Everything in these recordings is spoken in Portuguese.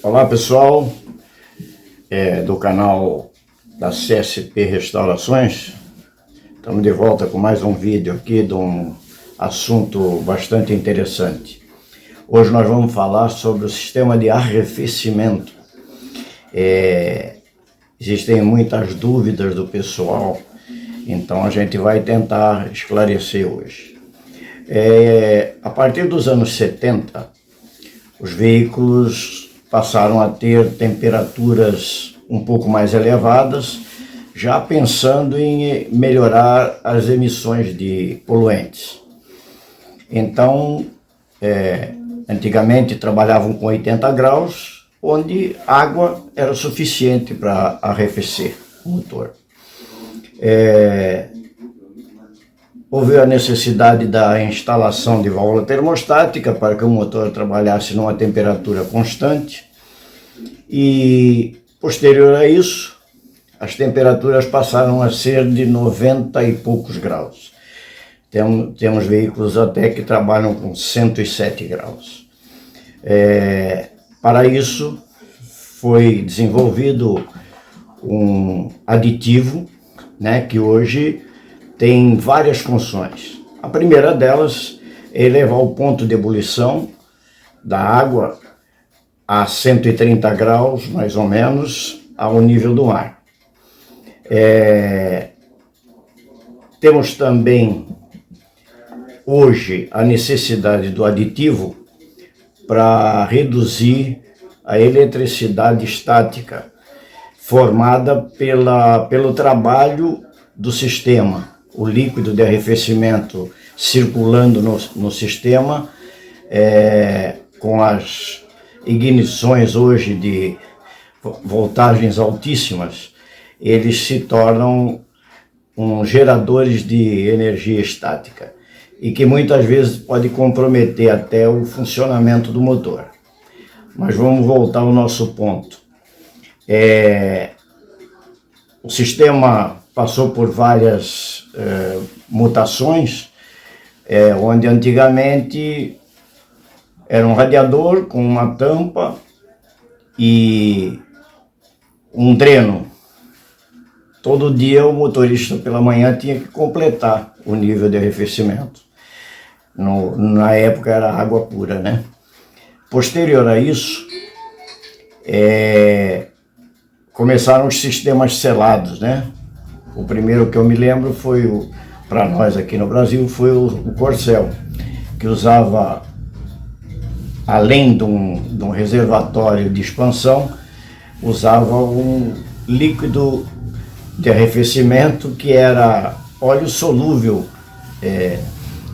Olá pessoal, do canal da CSP Restaurações. Estamos de volta com mais um vídeo aqui de um assunto bastante interessante. Hoje nós vamos falar sobre o sistema de arrefecimento. Existem muitas dúvidas do pessoal, então a gente vai tentar esclarecer hoje. A partir dos anos 70, os veículos passaram a ter temperaturas um pouco mais elevadas, já pensando em melhorar as emissões de poluentes. Então, antigamente trabalhavam com 80 graus, onde água era suficiente para arrefecer o motor. Houve a necessidade da instalação de válvula termostática para que o motor trabalhasse numa temperatura constante e, posterior a isso, as temperaturas passaram a ser de 90 e poucos graus. Temos veículos até que trabalham com 107 graus. Para isso, foi desenvolvido um aditivo, que hoje tem várias funções. A primeira delas é elevar o ponto de ebulição da água a 130 graus, mais ou menos, ao nível do mar. Temos também, hoje, a necessidade do aditivo para reduzir a eletricidade estática formada pelo trabalho do sistema. O líquido de arrefecimento circulando no sistema, com as ignições hoje de voltagens altíssimas, eles se tornam geradores de energia estática e que muitas vezes pode comprometer até o funcionamento do motor. Mas vamos voltar ao nosso ponto. O sistema passou por várias mutações, onde antigamente era um radiador com uma tampa e um dreno. Todo dia o motorista pela manhã tinha que completar o nível de arrefecimento. Na época era água pura, né? Posterior a isso, começaram os sistemas selados, né? O primeiro que eu me lembro foi, para nós aqui no Brasil, foi o Corcel, que usava, além de um reservatório de expansão, usava um líquido de arrefecimento que era óleo solúvel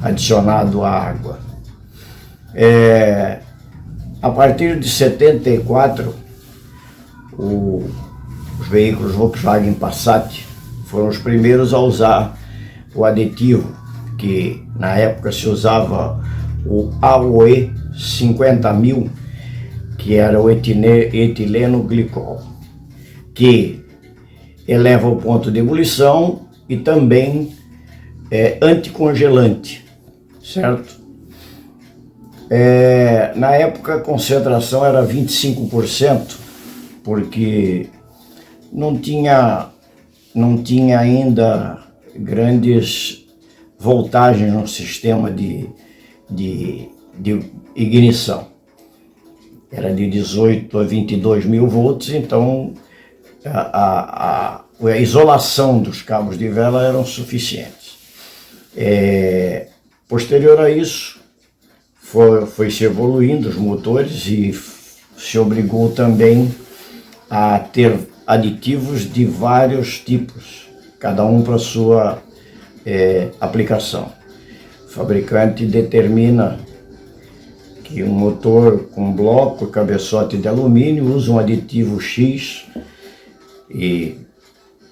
adicionado à água. A partir de 74, os veículos Volkswagen Passat foram os primeiros a usar o aditivo, que na época se usava o AOE 50.000, que era o etileno glicol, que eleva o ponto de ebulição e também é anticongelante, certo? Na época a concentração era 25%, porque não tinha ainda grandes voltagens no sistema de ignição. Era de 18 a 22 mil volts, então a isolação dos cabos de vela eram suficientes. Posterior a isso, foi se evoluindo os motores e se obrigou também a ter aditivos de vários tipos, cada um para sua aplicação. O fabricante determina que um motor com bloco e cabeçote de alumínio usa um aditivo X, e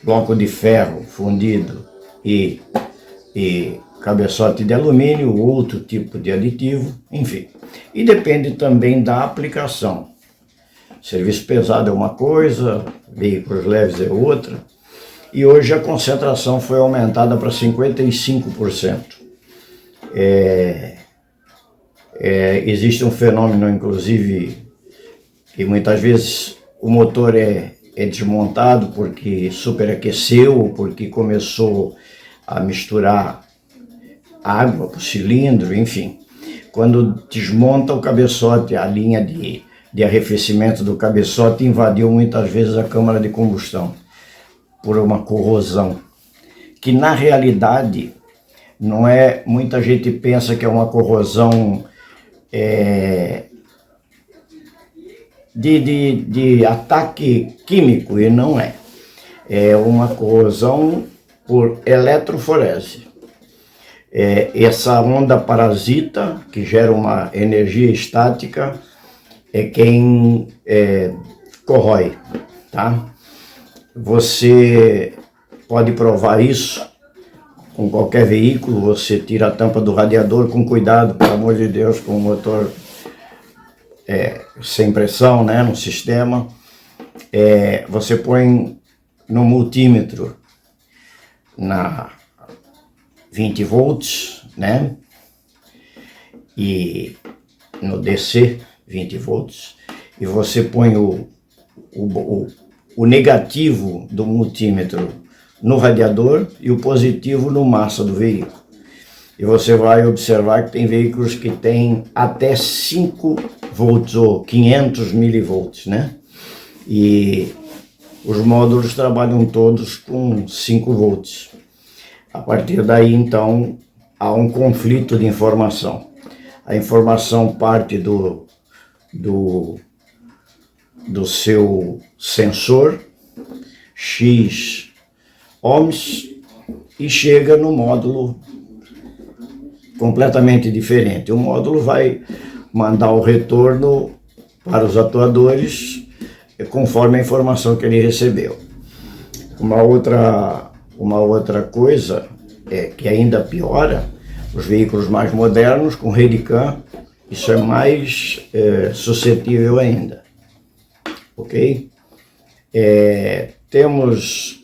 bloco de ferro fundido e cabeçote de alumínio, outro tipo de aditivo, enfim. E depende também da aplicação. Serviço pesado é uma coisa, veículos leves é outra. E hoje a concentração foi aumentada para 55%. Existe um fenômeno, inclusive, E muitas vezes o motor é desmontado porque superaqueceu ou porque começou a misturar água para o cilindro, enfim. Quando desmonta o cabeçote, a linha de arrefecimento do cabeçote invadiu muitas vezes a câmara de combustão por uma corrosão, que na realidade não é, muita gente pensa que é uma corrosão de ataque químico, e não é. É uma corrosão por eletroforese. Essa onda parasita, que gera uma energia estática, é quem corrói, tá? Você pode provar isso com qualquer veículo. Você tira a tampa do radiador com cuidado, pelo amor de Deus, com o motor sem pressão, né, no sistema. Você põe no multímetro na 20 volts, né, e no DC 20 volts, e você põe o negativo do multímetro no radiador e o positivo no massa do veículo. E você vai observar que tem veículos que têm até 5 volts ou 500 milivolts, né? E os módulos trabalham todos com 5 volts. A partir daí, então, há um conflito de informação. A informação parte do seu sensor, X ohms, e chega no módulo completamente diferente. O módulo vai mandar o retorno para os atuadores conforme a informação que ele recebeu. Uma outra coisa que ainda piora, os veículos mais modernos com Redecan, isso é mais suscetível ainda, ok? Temos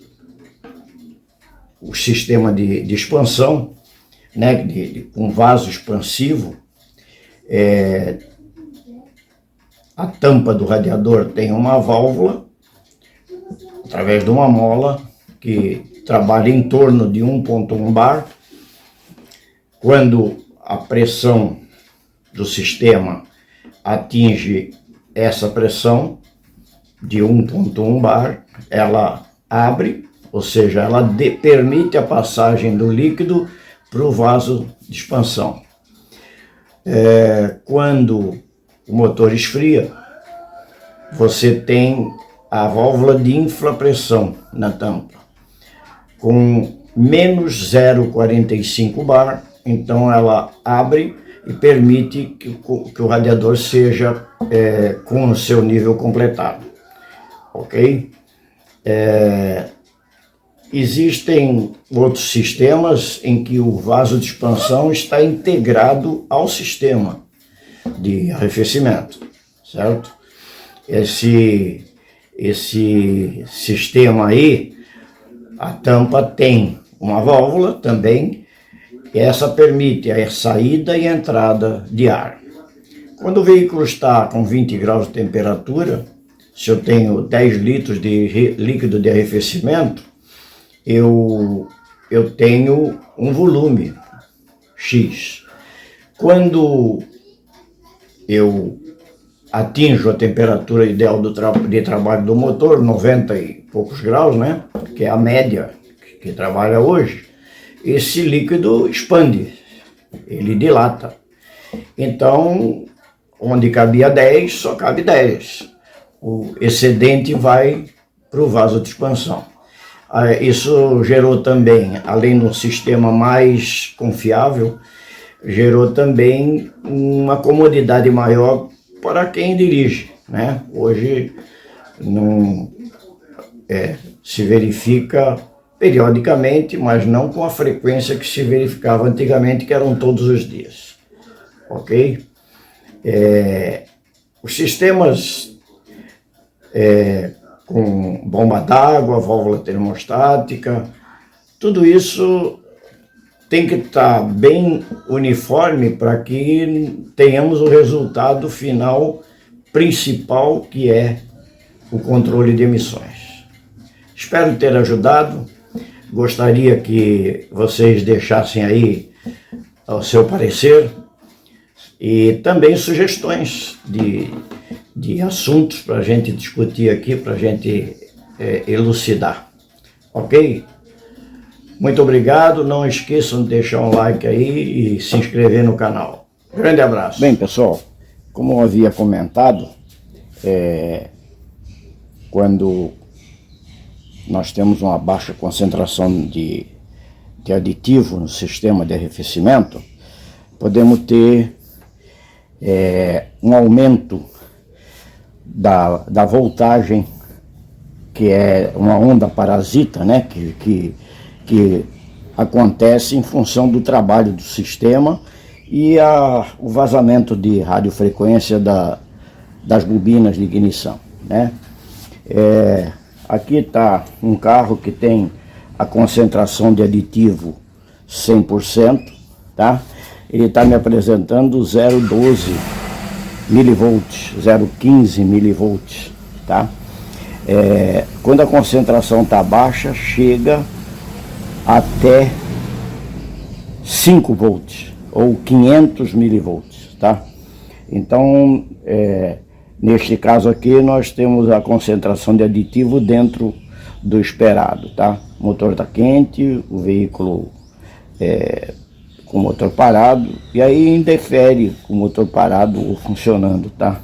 o sistema de expansão, né, com vaso expansivo. A tampa do radiador tem uma válvula, através de uma mola, que trabalha em torno de 1.1 bar. Quando a pressão do sistema atinge essa pressão de 1.1 bar, ela abre, ou seja, ela permite a passagem do líquido para o vaso de expansão. Quando o motor esfria, você tem a válvula de inflapressão na tampa, com menos 0,45 bar, então ela abre e permite que o radiador seja com o seu nível completado, ok? Existem outros sistemas em que o vaso de expansão está integrado ao sistema de arrefecimento, certo? Esse sistema aí, a tampa tem uma válvula também, e essa permite a saída e entrada de ar. Quando o veículo está com 20 graus de temperatura, se eu tenho 10 litros de líquido de arrefecimento, eu tenho um volume X. Quando eu atinjo a temperatura ideal de trabalho do motor, 90 e poucos graus, né, que é a média que trabalha hoje, esse líquido expande, ele dilata. Então, onde cabia 10, só cabe 10. O excedente vai para o vaso de expansão. Isso gerou também, além de um sistema mais confiável, gerou também uma comodidade maior para quem dirige, né? Hoje não se verifica periodicamente, mas não com a frequência que se verificava antigamente, que eram todos os dias, ok? Os sistemas com bomba d'água, válvula termostática, tudo isso tem que estar bem uniforme para que tenhamos o resultado final principal, que é o controle de emissões. Espero ter ajudado. Gostaria que vocês deixassem aí o seu parecer e também sugestões de assuntos para a gente discutir aqui, para a gente elucidar. Ok? Muito obrigado. Não esqueçam de deixar um like aí e se inscrever no canal. Grande abraço. Bem, pessoal, como eu havia comentado, quando nós temos uma baixa concentração de aditivo no sistema de arrefecimento, podemos ter um aumento da voltagem, que é uma onda parasita, né, que acontece em função do trabalho do sistema e o vazamento de radiofrequência das bobinas de ignição, né? Aqui está um carro que tem a concentração de aditivo 100%, tá? Ele está me apresentando 0,12 milivolts, 0,15 milivolts, tá? Quando a concentração está baixa, chega até 5 volts ou 500 milivolts, tá? Então, neste caso aqui, nós temos a concentração de aditivo dentro do esperado, tá? O motor está quente, o veículo com o motor parado, e aí interfere com o motor parado ou funcionando, tá?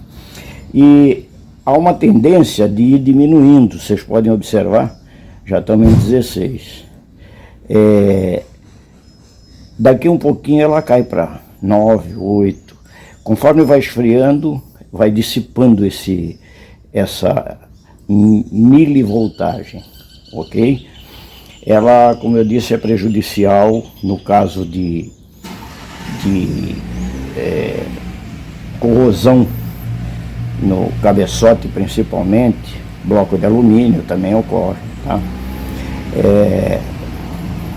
E há uma tendência de ir diminuindo, vocês podem observar, já estamos em 16. Daqui um pouquinho ela cai para 9, 8. Conforme vai esfriando, vai dissipando essa milivoltagem, ok? Ela, como eu disse, é prejudicial no caso de corrosão no cabeçote, principalmente. Bloco de alumínio também ocorre, tá?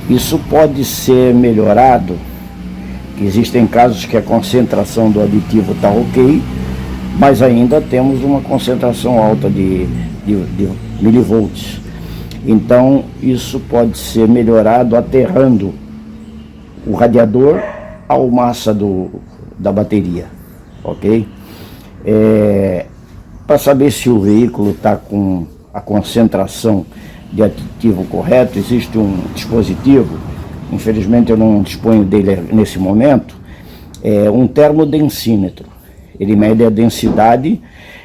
Isso pode ser melhorado. Existem casos que a concentração do aditivo está ok, mas ainda temos uma concentração alta de milivolts. Então isso pode ser melhorado aterrando o radiador ao massa da bateria, ok? Para saber se o veículo está com a concentração de aditivo correto, existe um dispositivo, infelizmente eu não disponho dele nesse momento, um termodensímetro. Ele mede a densidade,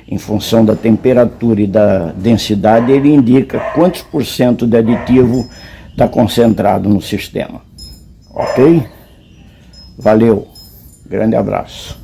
em função da temperatura e da densidade, ele indica quantos por cento de aditivo está concentrado no sistema. Ok? Valeu, grande abraço.